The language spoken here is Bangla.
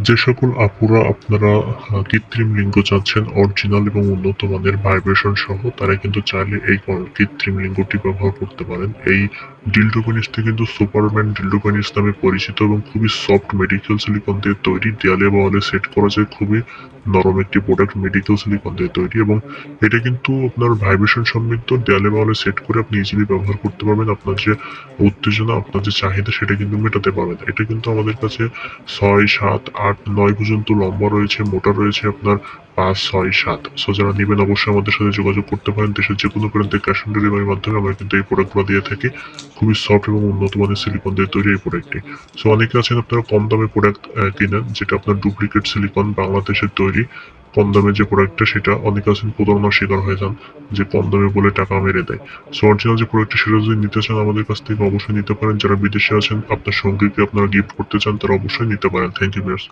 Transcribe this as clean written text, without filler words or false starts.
যে সকল আপুরা আপনারা কৃত্রিম লিঙ্গ চাচ্ছেন অরিজিনাল এবং উন্নত মানের ভাইব্রেশন সহ তারা কিন্তু চাইলে এই কৃত্রিম লিঙ্গটি ব্যবহার করতে পারেন। এই ডিল্ডো পেনিসটি কিন্তু সুপারম্যান ডিল্ডো পেনিস নামে পরিচিত এবং খুবই সফট মেডিকেল সিলিকন দিয়ে তৈরি। দেয়ালে ওয়ালে সেট করা যায়, খুবই নরম একটি প্রোডাক্ট মেডিকেল সিলিকন দিয়ে তৈরি এবং এটা কিন্তু আপনার ভাইব্রেশন সমৃদ্ধ। দেয়ালে ওয়ালে সেট করে আপনি ইজিলি ব্যবহার করতে পারবেন। আপনার যে উত্তেজনা, আপনার যে চাহিদা সেটা কিন্তু মেটাতে পারবেন। এটা কিন্তু আমাদের কাছে ৬, ৭, ৮, ৯ পর্যন্ত লম্বা রয়েছে, মোটা রয়েছে আপনার ৫, ৬, ৭। সো যারা নিবেন অবশ্যই আমাদের সাথে যোগাযোগ করতে পারেন। দেশের যেকোনো প্রান্তে ক্যাশ অন ডেলিভারির মাধ্যমে আমরা কিন্তু এই প্রোডাক্টগুলো দিয়ে থাকি। খুবই সফট এবং উন্নত মানের সিলিকন দিয়ে তৈরি এই প্রোডাক্টটি। সো অনেকে আছেন আপনারা কম দামে প্রোডাক্ট কিনেন, যেটা আপনার ডুপ্লিকেট সিলিকন বাংলাদেশের তৈরি। কম দামে যে প্রোডাক্টটা সেটা অনেকে আছেন প্রতারণার শিকার হয়ে যান, যে কম দামে বলে টাকা মেরে দেয়। সো অরিজিনাল যে প্রোডাক্টটা সেটা যদি নিতে চান আমাদের কাছ থেকে অবশ্যই নিতে পারেন। যারা বিদেশে আছেন আপনার সঙ্গীকে আপনারা গিফট করতে চান তারা অবশ্যই নিতে পারেন। Thank you viewers.